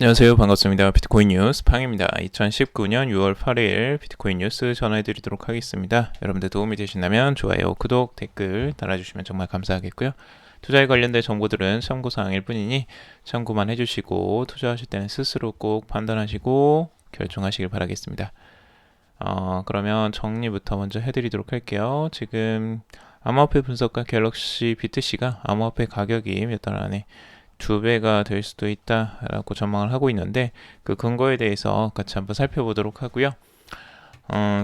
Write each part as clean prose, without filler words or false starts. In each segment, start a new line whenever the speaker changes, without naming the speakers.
안녕하세요. 반갑습니다. 비트코인 뉴스 팡입니다. 2019년 6월 8일 비트코인 뉴스 전해드리도록 하겠습니다. 여러분들 도움이 되신다면 좋아요, 구독, 댓글 달아주시면 정말 감사하겠고요. 투자에 관련된 정보들은 참고사항일 뿐이니 참고만 해주시고 투자하실 때는 스스로 꼭 판단하시고 결정하시길 바라겠습니다. 그러면 정리부터 먼저 해드리도록 할게요. 지금 암호화폐 분석가 갤럭시 비트C가 암호화폐 가격이 몇 달 안에 2배가 될 수도 있다라고 전망을 하고 있는데 그 근거에 대해서 같이 한번 살펴보도록 하고요.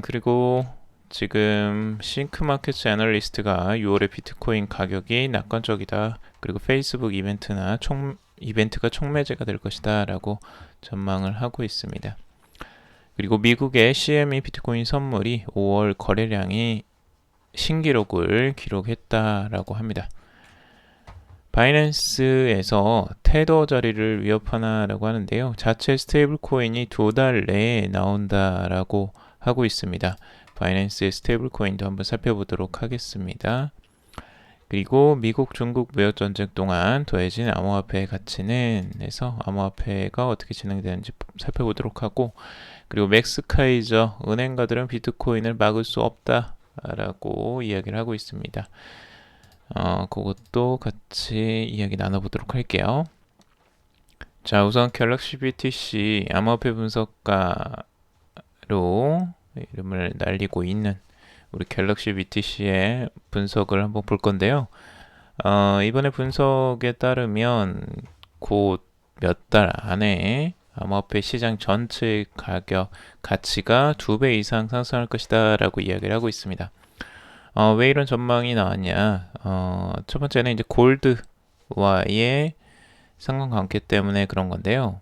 그리고 지금 싱크마켓스 애널리스트가 6월에 비트코인 가격이 낙관적이다. 그리고 페이스북 이벤트가 촉매제가 될 것이다 라고 전망을 하고 있습니다. 그리고 미국의 CME 비트코인 선물이 5월 거래량이 신기록을 기록했다라고 합니다. 바이낸스에서 테더 자리를 위협하나라고 하는데요. 자체 스테이블 코인이 2달 내에 나온다라고 하고 있습니다. 바이낸스의 스테이블 코인도 한번 살펴보도록 하겠습니다. 그리고 미국 중국 무역 전쟁 동안 더해진 암호화폐 가치는 해서 암호화폐가 어떻게 진행되는지 살펴보도록 하고, 그리고 맥스카이저 은행가들은 비트코인을 막을 수 없다라고 이야기를 하고 있습니다. 그것도 같이 이야기 나눠보도록 할게요. 자, 우선 갤럭시 BTC 암호화폐 분석가로 이름을 날리고 있는 우리 갤럭시 BTC의 분석을 한번 볼 건데요. 이번에 분석에 따르면 곧 몇 달 안에 암호화폐 시장 전체 가격 가치가 2배 이상 상승할 것이다 라고 이야기를 하고 있습니다. 왜 이런 전망이 나왔냐? 첫 번째는 이제 골드와의 상관관계 때문에 그런 건데요.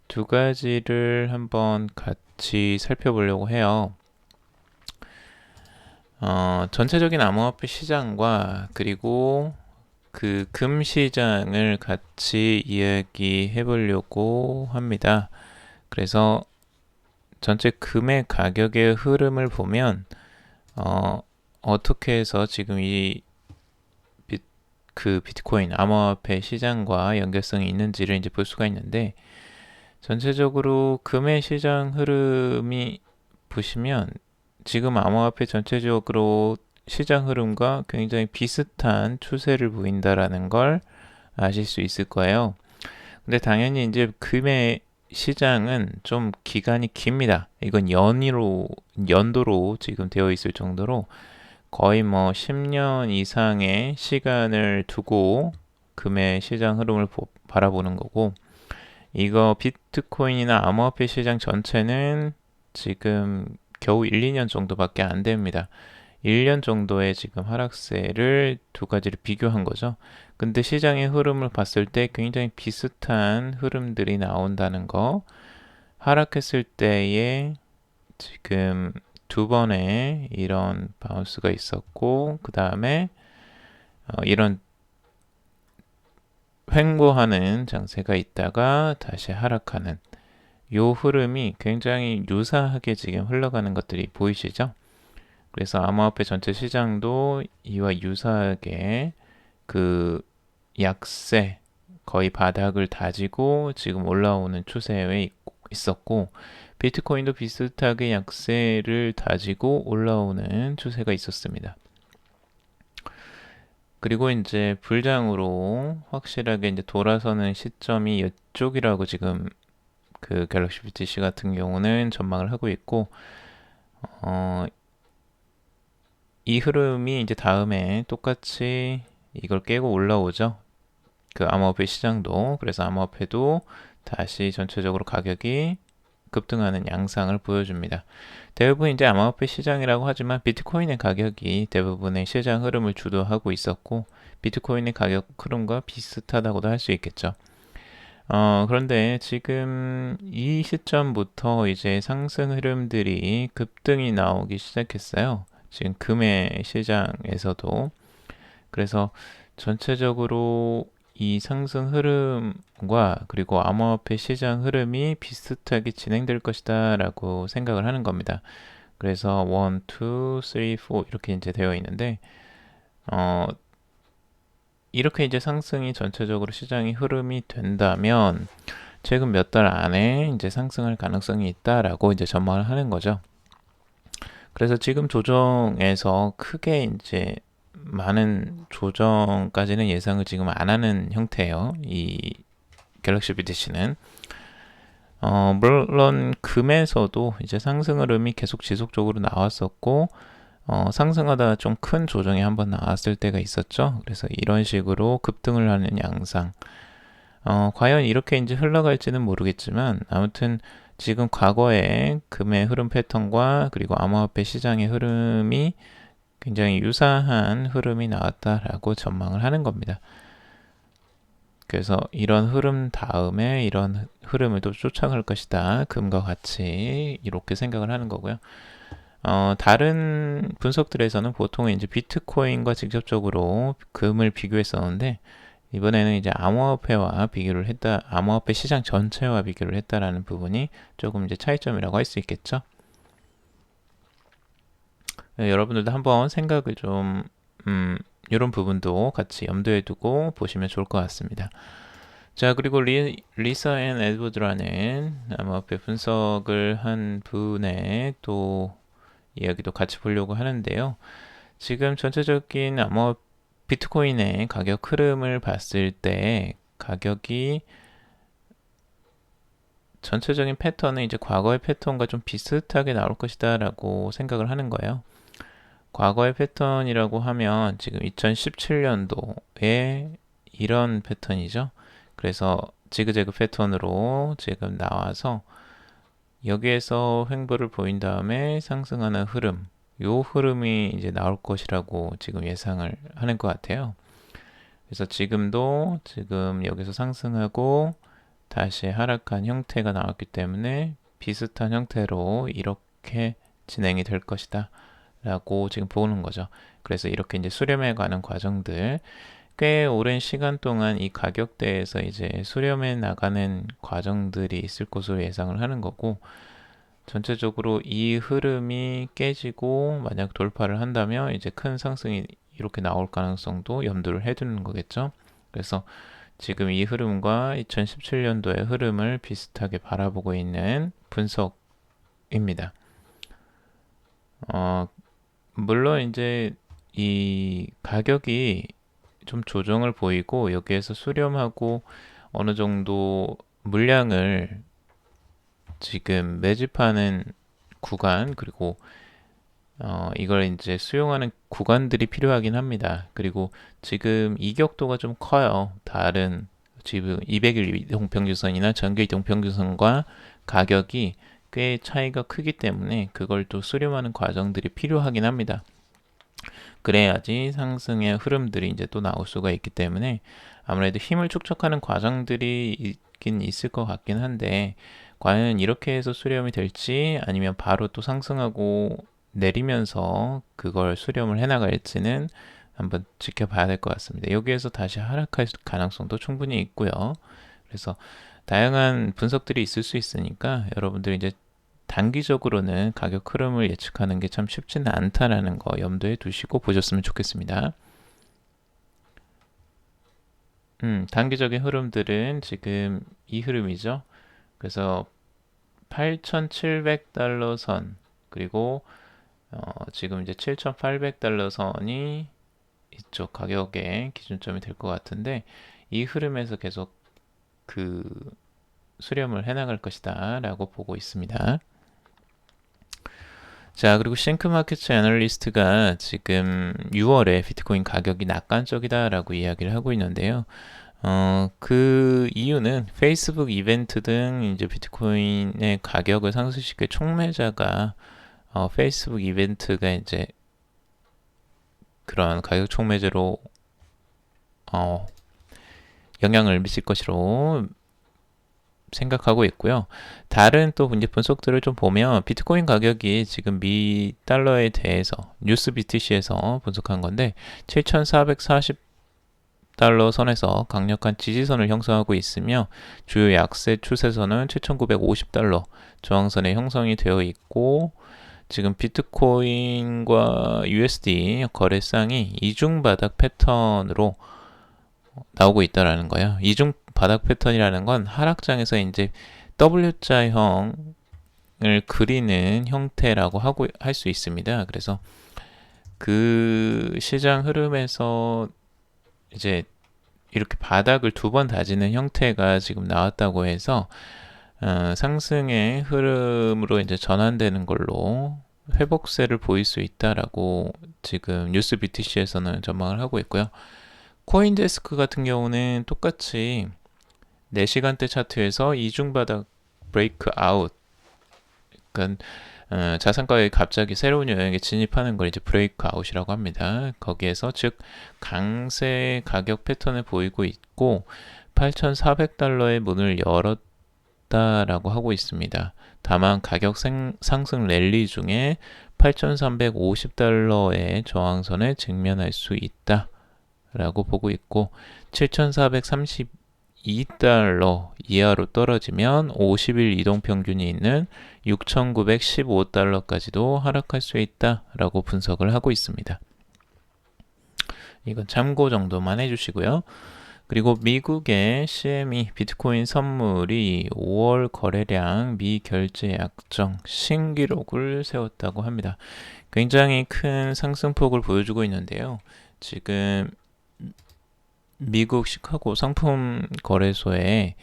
두 가지를 한번 같이 살펴보려고 해요. 전체적인 암호화폐 시장과 그리고 그 금 시장을 같이 이야기해 보려고 합니다. 그래서 전체 금의 가격의 흐름을 보면 어떻게 해서 지금 그 비트코인 암호화폐 시장과 연결성이 있는지를 이제 볼 수가 있는데, 전체적으로 금의 시장 흐름이 보시면 지금 암호화폐 전체적으로 시장 흐름과 굉장히 비슷한 추세를 보인다라는 걸 아실 수 있을 거예요. 근데 당연히 이제 금의 시장은 좀 기간이 깁니다. 이건 연도로 지금 되어 있을 정도로 거의 뭐 10년 이상의 시간을 두고 금의 시장 흐름을 바라보는 거고, 이거 비트코인이나 암호화폐 시장 전체는 지금 겨우 1, 2년 정도밖에 안 됩니다. 1년 정도의 지금 하락세를 두 가지를 비교한 거죠. 근데 시장의 흐름을 봤을 때 굉장히 비슷한 흐름들이 나온다는 거, 하락했을 때에 지금 두 번의 이런 바운스가 있었고, 그 다음에 이런 횡보하는 장세가 있다가 다시 하락하는 요 흐름이 굉장히 유사하게 지금 흘러가는 것들이 보이시죠? 그래서 암호화폐 전체 시장도 이와 유사하게 그 약세, 거의 바닥을 다지고 지금 올라오는 추세에 있었고, 비트코인도 비슷하게 약세를 다지고 올라오는 추세가 있었습니다. 그리고 이제 불장으로 확실하게 이제 돌아서는 시점이 이쪽이라고 지금 그 갤럭시 BTC 같은 경우는 전망을 하고 있고, 이 흐름이 이제 다음에 똑같이 이걸 깨고 올라오죠. 그 암호화폐 시장도. 그래서 암호화폐도 다시 전체적으로 가격이 급등하는 양상을 보여줍니다. 대부분 이제 암호화폐 시장이라고 하지만 비트코인의 가격이 대부분의 시장 흐름을 주도하고 있었고, 비트코인의 가격 흐름과 비슷하다고도 할 수 있겠죠. 그런데 지금 이 시점부터 이제 상승 흐름들이 급등이 나오기 시작했어요. 지금 금의 시장에서도. 그래서 전체적으로 이 상승 흐름과 그리고 암호화폐 시장 흐름이 비슷하게 진행될 것이다 라고 생각을 하는 겁니다. 그래서 1, 2, 3, 4 이렇게 이제 되어 있는데, 이렇게 이제 상승이 전체적으로 시장이 흐름이 된다면 최근 몇 달 안에 이제 상승할 가능성이 있다라고 이제 전망을 하는 거죠. 그래서 지금 조정에서 크게 이제 많은 조정까지는 예상을 지금 안 하는 형태예요. 이 갤럭시 BTC는. 물론 금에서도 이제 상승 흐름이 계속 지속적으로 나왔었고, 상승하다 좀 큰 조정이 한번 나왔을 때가 있었죠. 그래서 이런 식으로 급등을 하는 양상. 과연 이렇게 이제 흘러갈지는 모르겠지만, 아무튼 지금 과거의 금의 흐름 패턴과 그리고 암호화폐 시장의 흐름이 굉장히 유사한 흐름이 나왔다라고 전망을 하는 겁니다. 그래서 이런 흐름 다음에 이런 흐름을 또 쫓아갈 것이다. 금과 같이 이렇게 생각을 하는 거고요. 다른 분석들에서는 보통 이제 비트코인과 직접적으로 금을 비교했었는데 이번에는 이제 암호화폐와 비교를 했다, 암호화폐 시장 전체와 비교를 했다라는 부분이 조금 이제 차이점이라고 할 수 있겠죠. 여러분들도 한번 생각을 좀, 이런 부분도 같이 염두에 두고 보시면 좋을 것 같습니다. 자, 그리고 리사 앤 에드워드라는 암호화폐 분석을 한 분의 또 이야기도 같이 보려고 하는데요. 지금 전체적인 비트코인의 가격 흐름을 봤을 때 가격이 전체적인 패턴은 이제 과거의 패턴과 좀 비슷하게 나올 것이다 라고 생각을 하는 거예요. 과거의 패턴이라고 하면 지금 2017년도에 이런 패턴이죠. 그래서 지그재그 패턴으로 지금 나와서 여기에서 횡보를 보인 다음에 상승하는 흐름, 요 흐름이 이제 나올 것이라고 지금 예상을 하는 것 같아요. 그래서 지금도 지금 여기서 상승하고 다시 하락한 형태가 나왔기 때문에 비슷한 형태로 이렇게 진행이 될 것이다 라고 지금 보는 거죠. 그래서 이렇게 이제 수렴해 가는 과정들, 꽤 오랜 시간 동안 이 가격대에서 이제 수렴해 나가는 과정들이 있을 것으로 예상을 하는 거고, 전체적으로 이 흐름이 깨지고 만약 돌파를 한다면 이제 큰 상승이 이렇게 나올 가능성도 염두를 해두는 거겠죠. 그래서 지금 이 흐름과 2017년도의 흐름을 비슷하게 바라보고 있는 분석입니다. 물론 이제 이 가격이 좀 조정을 보이고 여기에서 수렴하고 어느 정도 물량을 지금 매집하는 구간, 그리고 이걸 이제 수용하는 구간들이 필요하긴 합니다. 그리고 지금 이격도가 좀 커요. 다른 지금 200일 이동평균선이나 전기 이동평균선과 가격이 꽤 차이가 크기 때문에 그걸 또 수렴하는 과정들이 필요하긴 합니다. 그래야지 상승의 흐름들이 이제 또 나올 수가 있기 때문에 아무래도 힘을 축적하는 과정들이 있긴 있을 것 같긴 한데, 과연 이렇게 해서 수렴이 될지 아니면 바로 또 상승하고 내리면서 그걸 수렴을 해나갈지는 한번 지켜봐야 될 것 같습니다. 여기에서 다시 하락할 가능성도 충분히 있고요. 그래서 다양한 분석들이 있을 수 있으니까 여러분들이 이제 단기적으로는 가격 흐름을 예측하는 게 참 쉽지는 않다라는 거 염두에 두시고 보셨으면 좋겠습니다. 단기적인 흐름들은 지금 이 흐름이죠. 그래서 8,700달러 선, 그리고 지금 이제 7,800달러 선이 이쪽 가격의 기준점이 될 것 같은데, 이 흐름에서 계속 그 수렴을 해나갈 것이다 라고 보고 있습니다. 자, 그리고 싱크마켓츠 애널리스트가 지금 6월에 비트코인 가격이 낙관적이다 라고 이야기를 하고 있는데요. 그 이유는 페이스북 이벤트 등 이제 비트코인의 가격을 상승시킬 촉매자가 페이스북 이벤트가 이제 그런 가격 촉매제로 영향을 미칠 것으로 생각하고 있고요. 다른 또 이제 분석들을 좀 보면 비트코인 가격이 지금 미 달러에 대해서 뉴스 BTC에서 분석한 건데 7,440달러 선에서 강력한 지지선을 형성하고 있으며 주요 약세 추세선은 7,950달러 저항선에 형성이 되어 있고, 지금 비트코인과 USD 거래상이 이중바닥 패턴으로 나오고 있다라는 거예요. 이중 바닥 패턴이라는 건 하락장에서 이제 W자형을 그리는 형태라고 하고 할 수 있습니다. 그래서 그 시장 흐름에서 이제 이렇게 바닥을 두 번 다지는 형태가 지금 나왔다고 해서 상승의 흐름으로 이제 전환되는 걸로 회복세를 보일 수 있다라고 지금 뉴스 BTC에서는 전망을 하고 있고요. 코인데스크 같은 경우는 똑같이 4시간대 차트에서 이중바닥 브레이크 아웃, 그러니까 자산가에 갑자기 새로운 영역에 진입하는 걸 이제 브레이크 아웃이라고 합니다. 거기에서 즉 강세 가격 패턴을 보이고 있고 8,400달러의 문을 열었다라고 하고 있습니다. 다만 가격 상승 랠리 중에 8,350달러의 저항선에 직면할 수 있다라고 보고 있고 7,432달러 이하로 떨어지면 50일 이동평균이 있는 6,915달러까지도 하락할 수 있다라고 분석을 하고 있습니다. 이건 참고 정도만 해주시고요. 그리고 미국의 CME 비트코인 선물이 5월 거래량 미결제 약정 신기록을 세웠다고 합니다. 굉장히 큰 상승폭을 보여주고 있는데요. 지금 미국 시카고 상품 거래소에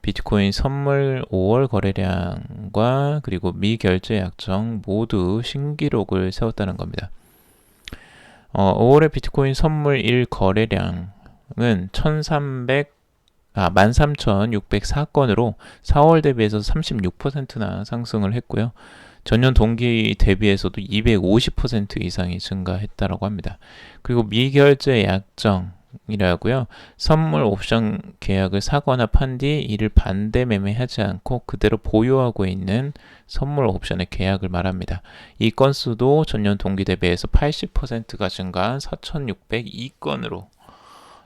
비트코인 선물 5월 거래량과 그리고 미결제 약정 모두 신기록을 세웠다는 겁니다. 5월의 비트코인 선물 1 거래량은 13,604건으로 4월 대비해서 36%나 상승을 했고요. 전년 동기 대비해서도 250% 이상이 증가했다고 합니다. 그리고 미결제 약정이라고요. 선물 옵션 계약을 사거나 판 뒤 이를 반대 매매하지 않고 그대로 보유하고 있는 선물 옵션의 계약을 말합니다. 이 건수도 전년 동기 대비해서 80%가 증가한 4,602건으로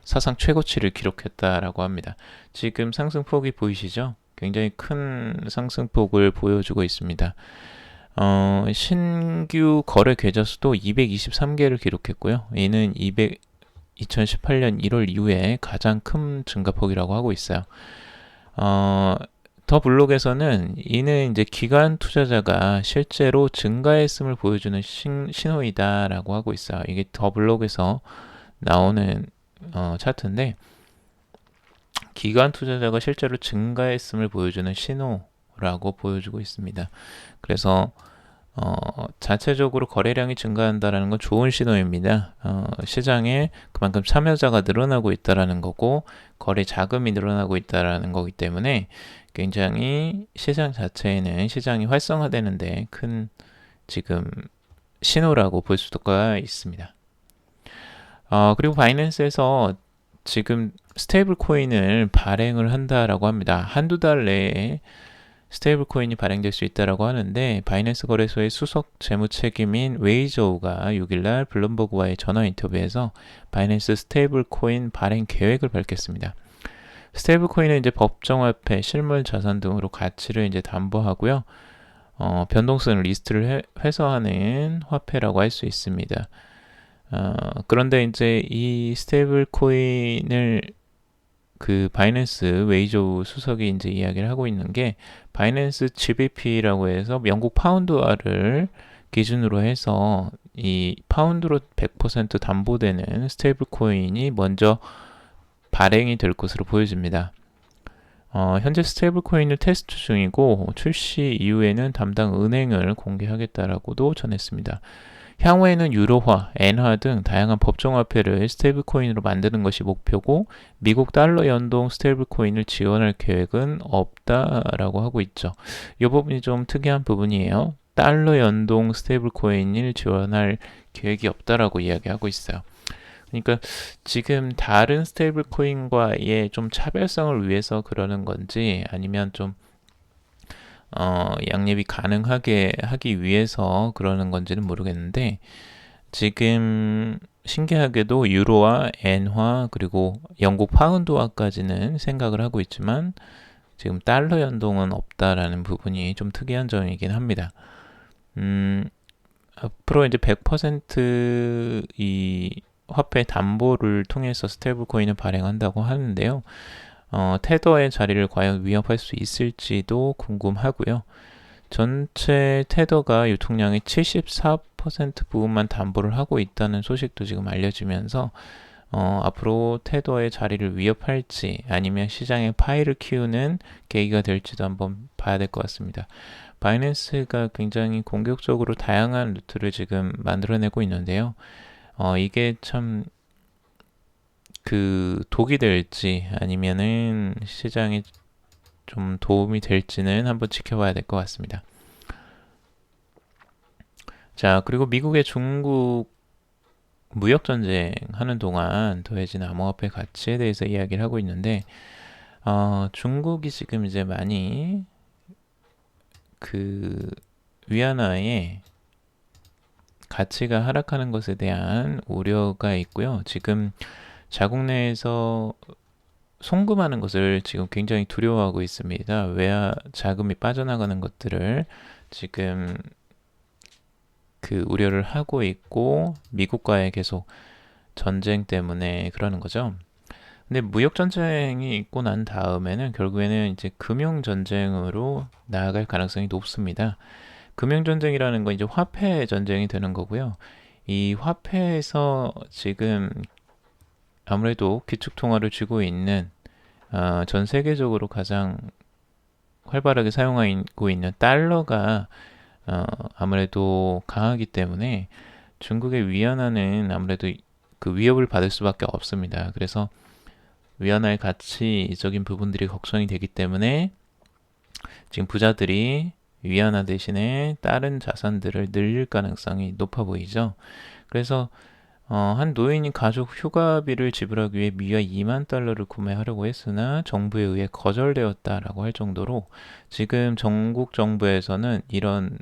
사상 최고치를 기록했다라고 합니다. 지금 상승폭이 보이시죠? 굉장히 큰 상승폭을 보여주고 있습니다. 신규 거래 계좌 수도 223개를 기록했고요. 이는 2018년 1월 이후에 가장 큰 증가폭이라고 하고 있어요. 더 블록에서는 이는 이제 기관 투자자가 실제로 증가했음을 보여주는 신호이다라고 하고 있어요. 이게 더 블록에서 나오는 차트인데 기관 투자자가 실제로 증가했음을 보여주는 신호라고 보여주고 있습니다. 그래서 자체적으로 거래량이 증가한다는 건 좋은 신호입니다. 시장에 그만큼 참여자가 늘어나고 있다는 거고 거래 자금이 늘어나고 있다는 거기 때문에 굉장히 시장 자체에는 시장이 활성화되는데 큰 지금 신호라고 볼 수가 있습니다. 그리고 바이낸스에서 지금 스테이블 코인을 발행을 한다라고 합니다. 한두 달 내에 스테이블 코인이 발행될 수 있다라고 하는데 바이낸스 거래소의 수석 재무 책임인 웨이저우가 6일날 블룸버그와의 전화 인터뷰에서 바이낸스 스테이블 코인 발행 계획을 밝혔습니다. 스테이블 코인은 이제 법정화폐, 실물 자산 등으로 가치를 이제 담보하고요. 변동성을 리스트를 해소하는 화폐라고 할 수 있습니다. 그런데 이제 이 스테이블 코인을 그 바이낸스 웨이저우 수석이 이제 이야기를 하고 있는 게 바이낸스 GBP라고 해서 영국 파운드화를 기준으로 해서 이 파운드로 100% 담보되는 스테이블 코인이 먼저 발행이 될 것으로 보여집니다. 현재 스테이블 코인을 테스트 중이고 출시 이후에는 담당 은행을 공개하겠다라고도 전했습니다. 향후에는 유로화, 엔화 등 다양한 법정화폐를 스테이블 코인으로 만드는 것이 목표고 미국 달러 연동 스테이블 코인을 지원할 계획은 없다라고 하고 있죠. 이 부분이 좀 특이한 부분이에요. 달러 연동 스테이블 코인을 지원할 계획이 없다라고 이야기하고 있어요. 그러니까 지금 다른 스테이블 코인과의 좀 차별성을 위해서 그러는 건지 아니면 좀 양립이 가능하게 하기 위해서 그러는 건지는 모르겠는데 지금 신기하게도 유로와 엔화 그리고 영국 파운드화까지는 생각을 하고 있지만 지금 달러 연동은 없다라는 부분이 좀 특이한 점이긴 합니다. 앞으로 이제 100% 이 화폐 담보를 통해서 스테이블 코인을 발행한다고 하는데요. 테더의 자리를 과연 위협할 수 있을지도 궁금하고요. 전체 테더가 유통량의 74% 부분만 담보를 하고 있다는 소식도 지금 알려지면서 앞으로 테더의 자리를 위협할지 아니면 시장의 파이를 키우는 계기가 될지도 한번 봐야 될 것 같습니다. 바이낸스가 굉장히 공격적으로 다양한 루트를 지금 만들어내고 있는데요. 이게 참 그 독이 될지 아니면은 시장에 좀 도움이 될지는 한번 지켜봐야 될 것 같습니다. 자, 그리고 미국의 중국 무역 전쟁 하는 동안 더해진 암호화폐 가치에 대해서 이야기를 하고 있는데, 중국이 지금 이제 많이 그 위안화의 가치가 하락하는 것에 대한 우려가 있고요. 지금 자국 내에서 송금하는 것을 지금 굉장히 두려워하고 있습니다. 외화 자금이 빠져나가는 것들을 지금 그 우려를 하고 있고 미국과의 계속 전쟁 때문에 그러는 거죠. 근데 무역 전쟁이 있고 난 다음에는 결국에는 이제 금융 전쟁으로 나아갈 가능성이 높습니다. 금융 전쟁이라는 건 이제 화폐 전쟁이 되는 거고요. 이 화폐에서 지금 아무래도 기축통화를 쥐고 있는 전 세계적으로 가장 활발하게 사용하고 있는 달러가 아무래도 강하기 때문에 중국의 위안화는 아무래도 그 위협을 받을 수밖에 없습니다. 그래서 위안화의 가치적인 부분들이 걱정이 되기 때문에 지금 부자들이 위안화 대신에 다른 자산들을 늘릴 가능성이 높아 보이죠. 그래서 한 노인이 가족 휴가비를 지불하기 위해 미화 2만 달러를 구매하려고 했으나 정부에 의해 거절되었다라고 할 정도로 지금 전국 정부에서는 이런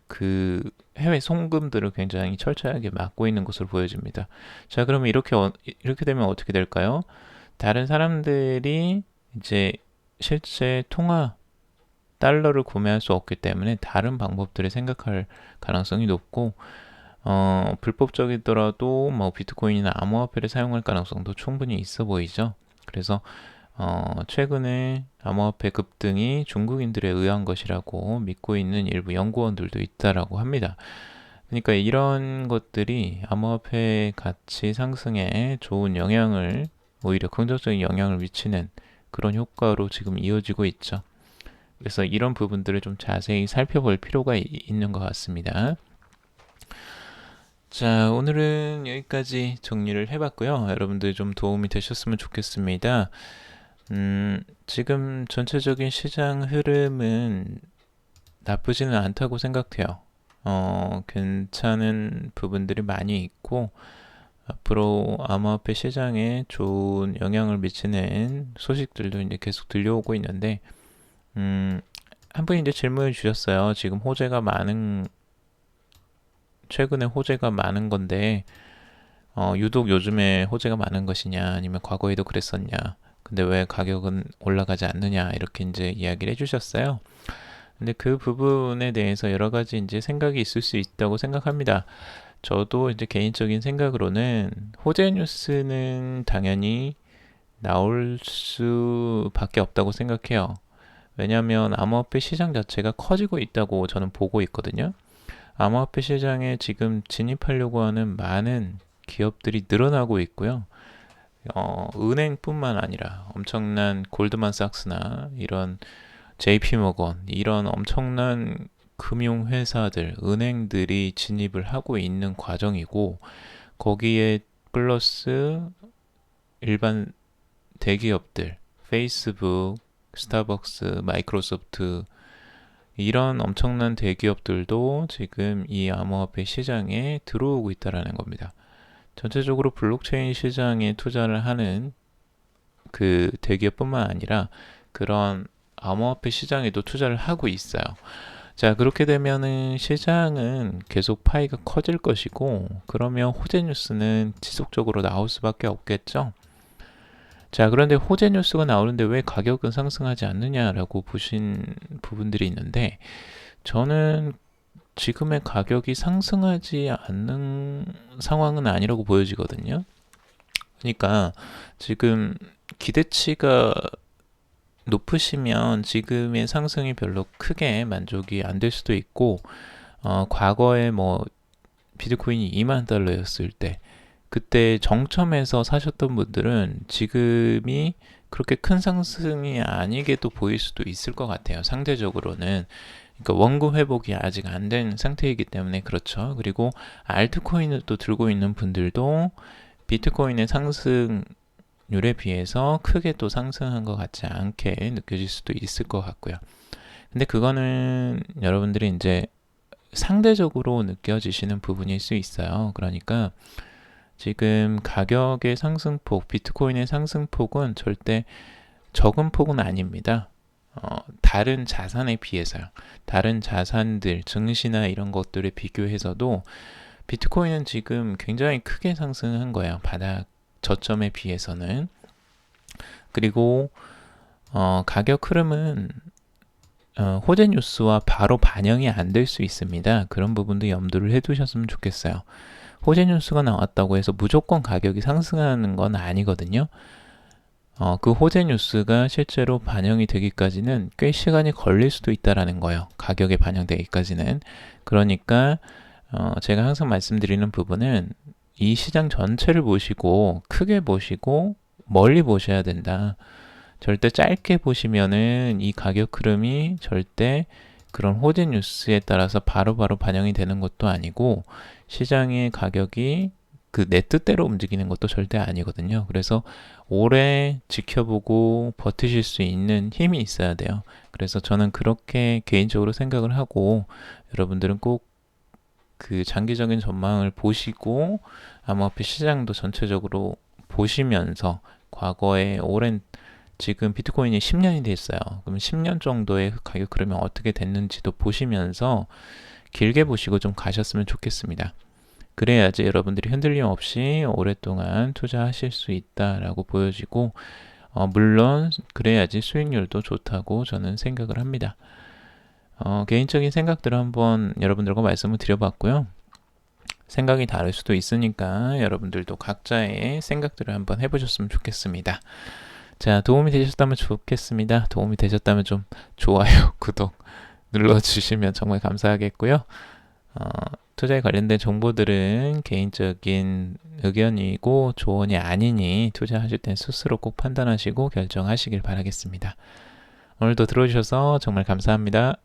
그 해외 송금들을 굉장히 철저하게 막고 있는 것으로 보여집니다. 자, 그러면 이렇게 되면 어떻게 될까요? 다른 사람들이 이제 실제 통화 달러를 구매할 수 없기 때문에 다른 방법들을 생각할 가능성이 높고 불법적이더라도 뭐 비트코인이나 암호화폐를 사용할 가능성도 충분히 있어 보이죠. 그래서 최근에 암호화폐 급등이 중국인들에 의한 것이라고 믿고 있는 일부 연구원들도 있다라고 합니다. 그러니까 이런 것들이 암호화폐 가치 상승에 좋은 영향을 오히려 긍정적인 영향을 미치는 그런 효과로 지금 이어지고 있죠. 그래서 이런 부분들을 좀 자세히 살펴볼 필요가 있는 것 같습니다. 자, 오늘은 여기까지 정리를 해봤고요. 여러분들 좀 도움이 되셨으면 좋겠습니다. 지금 전체적인 시장 흐름은 나쁘지는 않다고 생각해요. 괜찮은 부분들이 많이 있고, 앞으로 암호화폐 시장에 좋은 영향을 미치는 소식들도 이제 계속 들려오고 있는데, 한 분이 이제 질문을 주셨어요. 지금 최근에 호재가 많은 건데, 유독 요즘에 호재가 많은 것이냐, 아니면 과거에도 그랬었냐, 근데 왜 가격은 올라가지 않느냐, 이렇게 이제 이야기를 해주셨어요. 근데 그 부분에 대해서 여러 가지 이제 생각이 있을 수 있다고 생각합니다. 저도 이제 개인적인 생각으로는 호재 뉴스는 당연히 나올 수밖에 없다고 생각해요. 왜냐하면 암호화폐 시장 자체가 커지고 있다고 저는 보고 있거든요. 암호화폐 시장에 지금 진입하려고 하는 많은 기업들이 늘어나고 있고요. 은행뿐만 아니라 엄청난 골드만삭스나 이런 JP모건 이런 엄청난 금융회사들, 은행들이 진입을 하고 있는 과정이고 거기에 플러스 일반 대기업들, 페이스북, 스타벅스, 마이크로소프트 이런 엄청난 대기업들도 지금 이 암호화폐 시장에 들어오고 있다는 겁니다. 전체적으로 블록체인 시장에 투자를 하는 그 대기업뿐만 아니라 그런 암호화폐 시장에도 투자를 하고 있어요. 자, 그렇게 되면은 시장은 계속 파이가 커질 것이고, 그러면 호재 뉴스는 지속적으로 나올 수밖에 없겠죠. 자, 그런데 호재 뉴스가 나오는데 왜 가격은 상승하지 않느냐라고 보신 부분들이 있는데, 저는 지금의 가격이 상승하지 않는 상황은 아니라고 보여지거든요. 그러니까 지금 기대치가 높으시면 지금의 상승이 별로 크게 만족이 안 될 수도 있고, 과거에 뭐 비트코인이 2만 달러였을 때 그때 정점에서 사셨던 분들은 지금이 그렇게 큰 상승이 아니게도 보일 수도 있을 것 같아요. 상대적으로는. 그러니까 원금 회복이 아직 안 된 상태이기 때문에 그렇죠. 그리고 알트코인을 또 들고 있는 분들도 비트코인의 상승률에 비해서 크게 또 상승한 것 같지 않게 느껴질 수도 있을 것 같고요. 근데 그거는 여러분들이 이제 상대적으로 느껴지시는 부분일 수 있어요. 그러니까 지금 가격의 상승폭, 비트코인의 상승폭은 절대 적은 폭은 아닙니다. 다른 자산에 비해서요. 다른 자산들, 증시나 이런 것들에 비교해서도 비트코인은 지금 굉장히 크게 상승한 거예요. 바닥 저점에 비해서는. 그리고 가격 흐름은 호재 뉴스와 바로 반영이 안 될 수 있습니다. 그런 부분도 염두를 해두셨으면 좋겠어요. 호재 뉴스가 나왔다고 해서 무조건 가격이 상승하는 건 아니거든요. 그 호재 뉴스가 실제로 반영이 되기까지는 꽤 시간이 걸릴 수도 있다라는 거예요. 가격에 반영되기까지는. 그러니까 제가 항상 말씀드리는 부분은 이 시장 전체를 보시고 크게 보시고 멀리 보셔야 된다. 절대 짧게 보시면은 이 가격 흐름이 절대 그런 호재 뉴스에 따라서 바로바로 반영이 되는 것도 아니고 시장의 가격이 그 내 뜻대로 움직이는 것도 절대 아니거든요. 그래서 오래 지켜보고 버티실 수 있는 힘이 있어야 돼요. 그래서 저는 그렇게 개인적으로 생각을 하고 여러분들은 꼭 그 장기적인 전망을 보시고 암호화폐 시장도 전체적으로 보시면서 과거에 오랜 지금 비트코인이 10년이 됐어요. 그럼 10년 정도의 가격 흐름이 어떻게 됐는지도 보시면서 길게 보시고 좀 가셨으면 좋겠습니다. 그래야지 여러분들이 흔들림 없이 오랫동안 투자하실 수 있다라고 보여지고 물론 그래야지 수익률도 좋다고 저는 생각을 합니다. 개인적인 생각들을 한번 여러분들과 말씀을 드려봤고요. 생각이 다를 수도 있으니까 여러분들도 각자의 생각들을 한번 해보셨으면 좋겠습니다. 자, 도움이 되셨다면 좋겠습니다. 도움이 되셨다면 좀 좋아요, 구독 눌러주시면 정말 감사하겠고요. 투자에 관련된 정보들은 개인적인 의견이고 조언이 아니니 투자하실 땐 스스로 꼭 판단하시고 결정하시길 바라겠습니다. 오늘도 들어주셔서 정말 감사합니다.